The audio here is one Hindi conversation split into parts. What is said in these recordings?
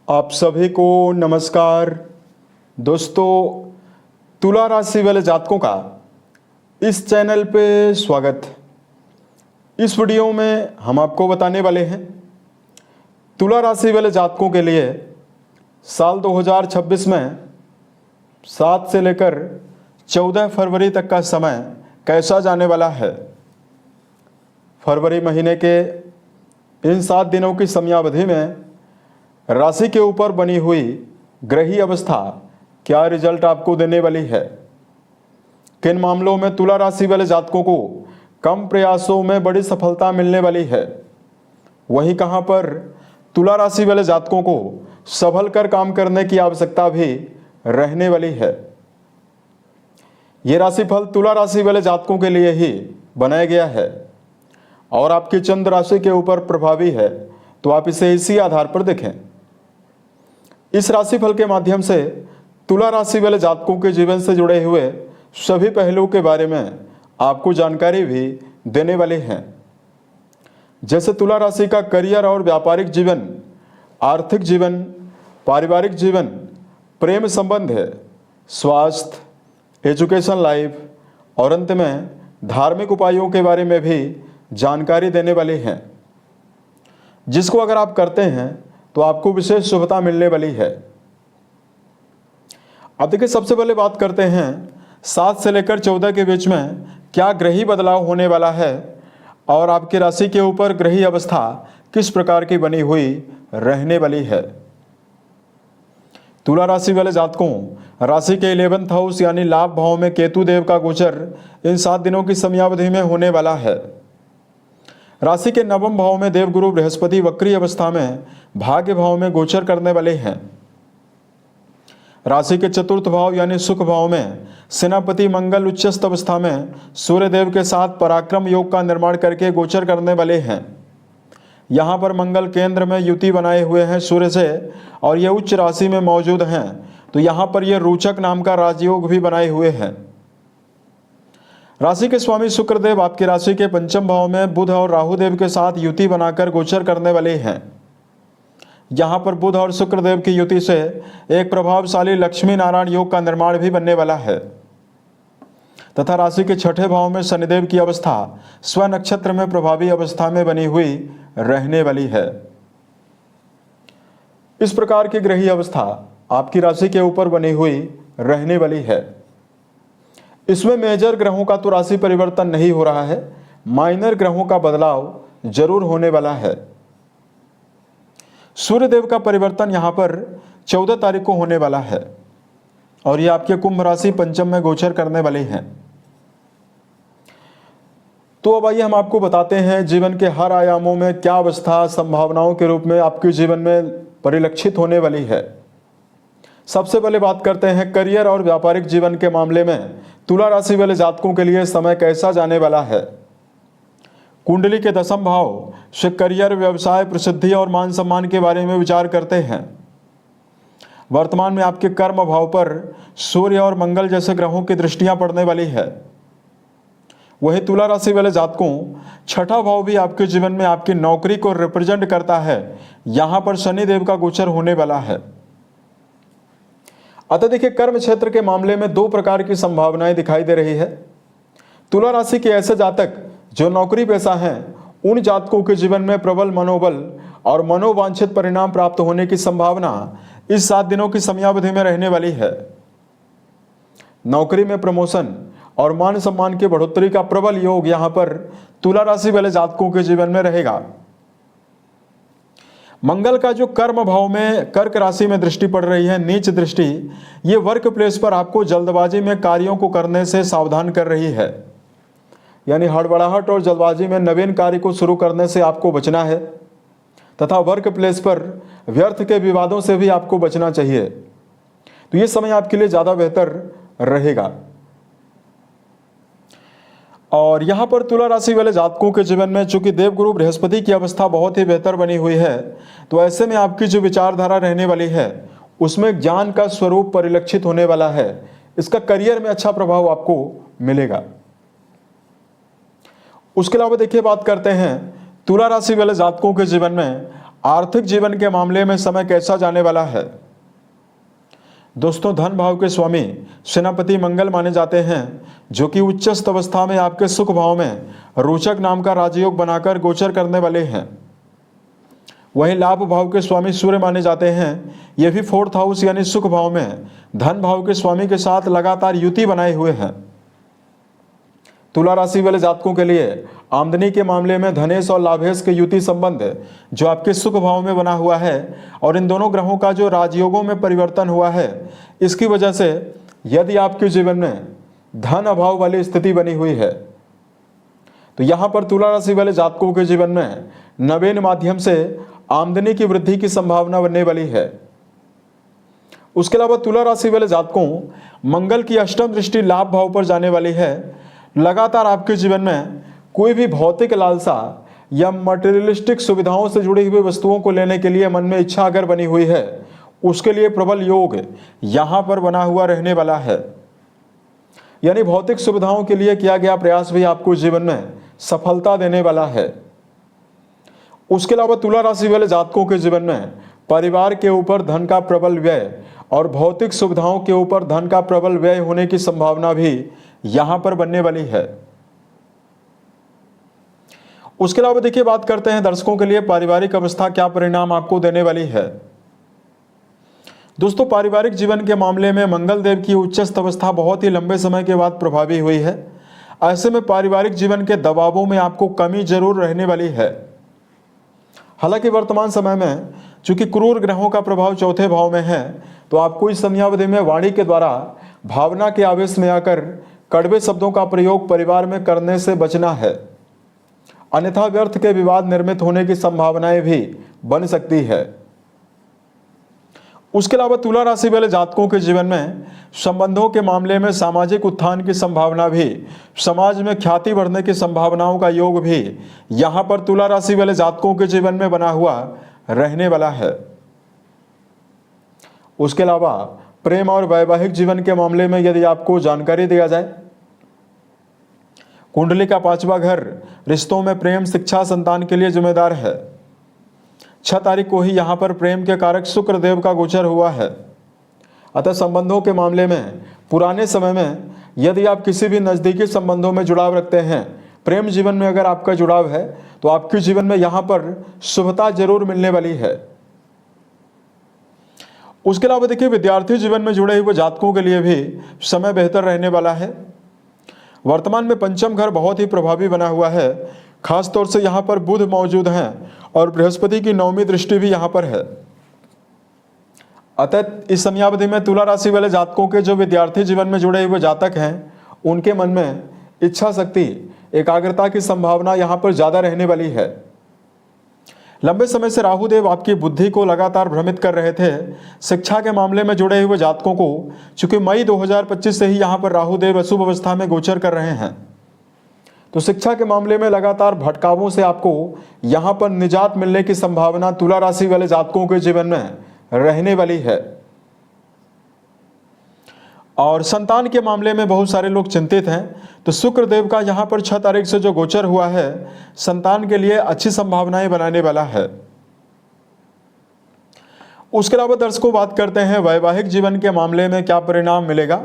आप सभी को नमस्कार। दोस्तों, तुला राशि वाले जातकों का इस चैनल पे स्वागत। इस वीडियो में हम आपको बताने वाले हैं तुला राशि वाले जातकों के लिए साल 2026 में 7 से लेकर 14 फरवरी तक का समय कैसा जाने वाला है। फरवरी महीने के इन 7 दिनों की समयावधि में राशि के ऊपर बनी हुई ग्रही अवस्था क्या रिजल्ट आपको देने वाली है। किन मामलों में तुला राशि वाले जातकों को कम प्रयासों में बड़ी सफलता मिलने वाली है, वहीं कहां पर तुला राशि वाले जातकों को संभल कर काम करने की आवश्यकता भी रहने वाली है। ये राशिफल तुला राशि वाले जातकों के लिए ही बनाया गया है और आपकी चंद्र राशि के ऊपर प्रभावी है, तो आप इसे इसी आधार पर देखें। इस राशिफल के माध्यम से तुला राशि वाले जातकों के जीवन से जुड़े हुए सभी पहलुओं के बारे में आपको जानकारी भी देने वाले हैं। जैसे तुला राशि का करियर और व्यापारिक जीवन, आर्थिक जीवन, पारिवारिक जीवन, प्रेम संबंध है, स्वास्थ्य, एजुकेशन लाइफ और अंत में धार्मिक उपायों के बारे में भी जानकारी देने वाले हैं, जिसको अगर आप करते हैं तो आपको विशेष शुभता मिलने वाली है। अब देखिए, सबसे पहले बात करते हैं 7 से लेकर 14 के बीच में क्या ग्रही बदलाव होने वाला है और आपकी राशि के ऊपर ग्रही अवस्था किस प्रकार की बनी हुई रहने वाली है। तुला राशि वाले जातकों, राशि के 11th हाउस यानी लाभ भाव में केतु देव का गोचर इन 7 दिनों की समयावधि में होने वाला है। राशि के 9वें भाव में देवगुरु बृहस्पति वक्री अवस्था में भाग्य भाव में गोचर करने वाले हैं। राशि के 4th भाव यानी सुख भाव में सेनापति मंगल उच्चस्थ अवस्था में सूर्य देव के साथ पराक्रम योग का निर्माण करके गोचर करने वाले हैं। यहाँ पर मंगल केंद्र में युति बनाए हुए हैं सूर्य से और ये उच्च राशि में मौजूद हैं, तो यहाँ पर ये रोचक नाम का राजयोग भी बनाए हुए हैं। राशि के स्वामी शुक्रदेव आपकी राशि के 5वें भाव में बुध और राहु देव के साथ युति बनाकर गोचर करने वाले हैं। यहाँ पर बुध और शुक्रदेव की युति से एक प्रभावशाली लक्ष्मी नारायण योग का निर्माण भी बनने वाला है तथा राशि के 6ठे भाव में शनिदेव की अवस्था स्व नक्षत्र में प्रभावी अवस्था में बनी हुई रहने वाली है। इस प्रकार की ग्रही अवस्था आपकी राशि के ऊपर बनी हुई रहने वाली है। इसमें मेजर ग्रहों का तो राशि परिवर्तन नहीं हो रहा है, माइनर ग्रहों का बदलाव जरूर होने वाला है। सूर्यदेव का परिवर्तन यहां पर 14 तारीख को होने वाला है और ये आपके कुंभ राशि 5म में गोचर करने वाले हैं। तो अब आइए हम आपको बताते हैं जीवन के हर आयामों में क्या अवस्था संभावनाओं के रूप में आपके जीवन में परिलक्षित होने वाली है। सबसे पहले बात करते हैं करियर और व्यापारिक जीवन के मामले में तुला राशि वाले जातकों के लिए समय कैसा जाने वाला है। कुंडली के 10वें भाव से करियर, व्यवसाय, प्रसिद्धि और मान सम्मान के बारे में विचार करते हैं। वर्तमान में आपके कर्म भाव पर सूर्य और मंगल जैसे ग्रहों की दृष्टियां पड़ने वाली है। वही तुला राशि वाले जातकों, 6ठा भाव भी आपके जीवन में आपकी नौकरी को रिप्रेजेंट करता है। यहां पर शनि देव का गोचर होने वाला है। अतः देखिए, कर्म क्षेत्र के मामले में 2 प्रकार की संभावनाएं दिखाई दे रही है। तुला राशि के ऐसे जातक जो नौकरी पेशा हैं, उन जातकों के जीवन में प्रबल मनोबल और मनोवांछित परिणाम प्राप्त होने की संभावना इस 7 दिनों की समयावधि में रहने वाली है। नौकरी में प्रमोशन और मान सम्मान की बढ़ोतरी का प्रबल योग यहां पर तुला राशि वाले जातकों के जीवन में रहेगा। मंगल का जो कर्म भाव में कर्क राशि में दृष्टि पड़ रही है, नीच दृष्टि, ये वर्क प्लेस पर आपको जल्दबाजी में कार्यों को करने से सावधान कर रही है। यानी हड़बड़ाहट और जल्दबाजी में नवीन कार्य को शुरू करने से आपको बचना है तथा वर्क प्लेस पर व्यर्थ के विवादों से भी आपको बचना चाहिए। तो ये समय आपके लिए ज़्यादा बेहतर रहेगा। और यहाँ पर तुला राशि वाले जातकों के जीवन में चूंकि देवगुरु बृहस्पति की अवस्था बहुत ही बेहतर बनी हुई है, तो ऐसे में आपकी जो विचारधारा रहने वाली है उसमें ज्ञान का स्वरूप परिलक्षित होने वाला है। इसका करियर में अच्छा प्रभाव आपको मिलेगा। उसके अलावा देखिए, बात करते हैं तुला राशि वाले जातकों के जीवन में आर्थिक जीवन के मामले में समय कैसा जाने वाला है? दोस्तों, धन भाव के स्वामी सेनापति मंगल माने जाते हैं, जो कि उच्चस्थ अवस्था में आपके सुख भाव में रोचक नाम का राजयोग बनाकर गोचर करने वाले हैं। वहीं लाभ भाव के स्वामी सूर्य माने जाते हैं, ये भी 4th हाउस यानी सुख भाव में धन भाव के स्वामी के साथ लगातार युति बनाए हुए हैं। तुला राशि वाले जातकों के लिए आमदनी के मामले में धनेश और लाभेश के युति संबंध जो आपके सुख भाव में बना हुआ है और इन दोनों ग्रहों का जो राजयोगों में परिवर्तन हुआ है, इसकी वजह से यदि आपके जीवन में धन अभाव वाली स्थिति बनी हुई है तो यहां पर तुला राशि वाले जातकों के जीवन में नवीन माध्यम से आमदनी की वृद्धि की संभावना बनने वाली है। उसके अलावा तुला राशि वाले जातकों मंगल की अष्टम दृष्टि लाभ भाव पर जाने वाली है। लगातार आपके जीवन में कोई भी भौतिक लालसा या मटेरियलिस्टिक सुविधाओं से जुड़ी हुई वस्तुओं को लेने के लिए मन में इच्छा अगर बनी हुई है, उसके लिए प्रबल योग यहां पर बना हुआ रहने वाला है। यानी भौतिक सुविधाओं के लिए किया गया प्रयास भी आपको जीवन में सफलता देने वाला है। उसके अलावा तुला राशि वाले जातकों के जीवन में परिवार के ऊपर धन का प्रबल व्यय और भौतिक सुविधाओं के ऊपर धन का प्रबल व्यय होने की संभावना भी यहां पर बनने वाली है। उसके अलावा देखिए, बात करते हैं दर्शकों के लिए पारिवारिक अवस्था क्या परिणाम आपको देने वाली है। दोस्तों, पारिवारिक जीवन के मामले में मंगल देव की उच्चस्थ अवस्था बहुत ही लंबे समय के बाद प्रभावी हुई है। ऐसे में पारिवारिक जीवन के दबावों में आपको कमी जरूर रहने वाली है। हालांकि वर्तमान समय में चूंकि क्रूर ग्रहों का प्रभाव 4थे भाव में है, तो आपको इस समयावधि में वाणी के द्वारा भावना के आवेश में आकर कड़वे शब्दों का प्रयोग परिवार में करने से बचना है, अन्यथा व्यर्थ के विवाद निर्मित होने की संभावनाएं भी बन सकती है। उसके अलावा तुला राशि वाले जातकों के जीवन में संबंधों के मामले में सामाजिक उत्थान की संभावना भी, समाज में ख्याति बढ़ने की संभावनाओं का योग भी यहां पर तुला राशि वाले जातकों के जीवन में बना हुआ रहने वाला है। उसके अलावा प्रेम और वैवाहिक जीवन के मामले में यदि आपको जानकारी दिया जाए, कुंडली का 5वां घर रिश्तों में प्रेम, शिक्षा, संतान के लिए जिम्मेदार है। 6 तारीख को ही यहां पर प्रेम के कारक शुक्र देव का गोचर हुआ है। अतः संबंधों के मामले में पुराने समय में यदि आप किसी भी नजदीकी संबंधों में जुड़ाव रखते हैं, प्रेम जीवन में अगर आपका जुड़ाव है, तो आपके जीवन में यहां पर शुभता जरूर मिलने वाली है। उसके अलावा देखिए, विद्यार्थी जीवन में जुड़े हुए जातकों के लिए भी समय बेहतर रहने वाला है। वर्तमान में पंचम घर बहुत ही प्रभावी बना हुआ है। खास तौर से यहाँ पर बुध मौजूद हैं और बृहस्पति की 9वीं दृष्टि भी यहाँ पर है। अतः इस समयावधि में तुला राशि वाले जातकों के जो विद्यार्थी जीवन में जुड़े हुए जातक हैं, उनके मन में इच्छा शक्ति, एकाग्रता की संभावना यहाँ पर ज़्यादा रहने वाली है। लंबे समय से राहु देव आपकी बुद्धि को लगातार भ्रमित कर रहे थे। शिक्षा के मामले में जुड़े हुए जातकों को चूंकि मई 2025 से ही यहाँ पर राहु देव अशुभ अवस्था में गोचर कर रहे हैं, तो शिक्षा के मामले में लगातार भटकावों से आपको यहाँ पर निजात मिलने की संभावना तुला राशि वाले जातकों के जीवन में रहने वाली है। और संतान के मामले में बहुत सारे लोग चिंतित हैं, तो शुक्र देव का यहाँ पर 6 तारीख से जो गोचर हुआ है, संतान के लिए अच्छी संभावनाएं बनाने वाला है। उसके अलावा दर्शकों, बात करते हैं वैवाहिक जीवन के मामले में क्या परिणाम मिलेगा।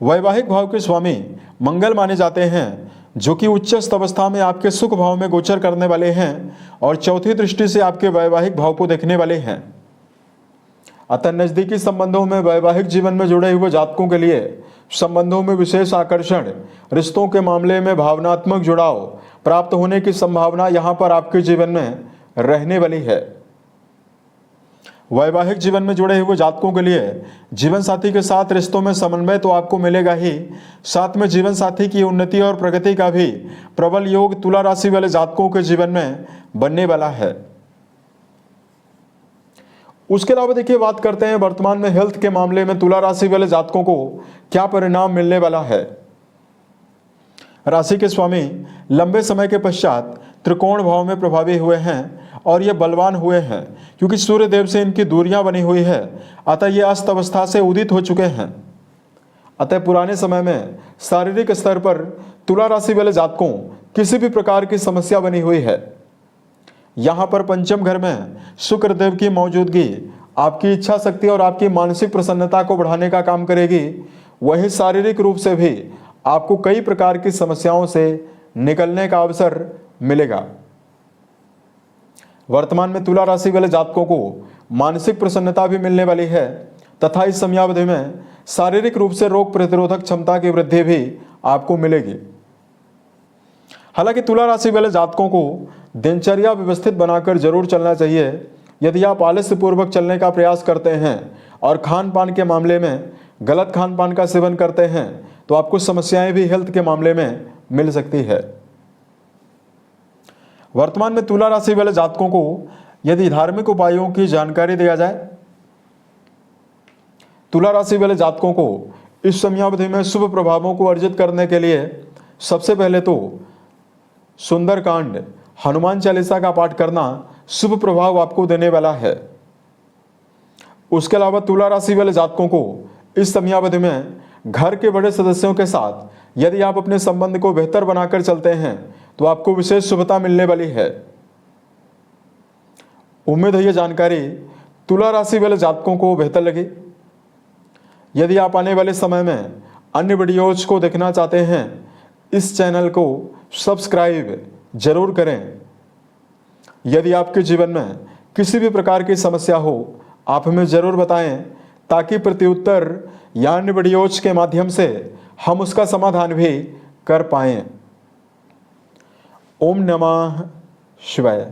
वैवाहिक भाव के स्वामी मंगल माने जाते हैं, जो कि उच्चस्थ अवस्था में आपके सुख भाव में गोचर करने वाले हैं और 4थी दृष्टि से आपके वैवाहिक भाव को देखने वाले हैं। अतः नजदीकी संबंधों में, वैवाहिक जीवन में जुड़े हुए जातकों के लिए संबंधों में विशेष आकर्षण, रिश्तों के मामले में भावनात्मक जुड़ाव प्राप्त होने की संभावना यहां पर आपके जीवन में रहने वाली है। वैवाहिक जीवन में जुड़े हुए जातकों के लिए जीवन साथी के साथ रिश्तों में समन्वय तो आपको मिलेगा ही, साथ में जीवन साथी की उन्नति और प्रगति का भी प्रबल योग तुला राशि वाले जातकों के जीवन में बनने वाला है। उसके अलावा देखिए, बात करते हैं वर्तमान में हेल्थ के मामले में तुला राशि वाले जातकों को क्या परिणाम मिलने वाला है। राशि के स्वामी लंबे समय के पश्चात त्रिकोण भाव में प्रभावी हुए हैं और ये बलवान हुए हैं, क्योंकि सूर्य देव से इनकी दूरियां बनी हुई है। अतः ये अस्त अवस्था से उदित हो चुके हैं। अतः पुराने समय में शारीरिक स्तर पर तुला राशि वाले जातकों किसी भी प्रकार की समस्या बनी हुई है, यहाँ पर पंचम घर में शुक्र देव की मौजूदगी आपकी इच्छा शक्ति और आपकी मानसिक प्रसन्नता को बढ़ाने का काम करेगी। वहीं शारीरिक रूप से भी आपको कई प्रकार की समस्याओं से निकलने का अवसर मिलेगा। वर्तमान में तुला राशि वाले जातकों को मानसिक प्रसन्नता भी मिलने वाली है तथा इस समयावधि में शारीरिक रूप से रोग प्रतिरोधक क्षमता की वृद्धि भी आपको मिलेगी। हालांकि तुला राशि वाले जातकों को दिनचर्या व्यवस्थित बनाकर जरूर चलना चाहिए। यदि आप आलस्यपूर्वक चलने का प्रयास करते हैं और खान पान के मामले में गलत खान पान का सेवन करते हैं तो आपको समस्याएं भी हेल्थ के मामले में मिल सकती है। वर्तमान में तुला राशि वाले जातकों को यदि धार्मिक उपायों की जानकारी दिया जाए, तुला राशि वाले जातकों को इस समयावधि में शुभ प्रभावों को अर्जित करने के लिए सबसे पहले तो सुंदरकांड हनुमान चालीसा का पाठ करना शुभ प्रभाव आपको देने वाला है। उसके अलावा तुला राशि वाले जातकों को इस समयावधि में घर के बड़े सदस्यों के साथ यदि आप अपने संबंध को बेहतर बनाकर चलते हैं तो आपको विशेष शुभता मिलने वाली है। उम्मीद है यह जानकारी तुला राशि वाले जातकों को बेहतर लगी। यदि आप आने वाले समय में अन्य वीडियोज को देखना चाहते हैं, इस चैनल को सब्सक्राइब जरूर करें। यदि आपके जीवन में किसी भी प्रकार की समस्या हो, आप हमें जरूर बताएं ताकि प्रत्युत्तर या अन्य वीडियोज के माध्यम से हम उसका समाधान भी कर पाएं। ओम नमः शिवाय।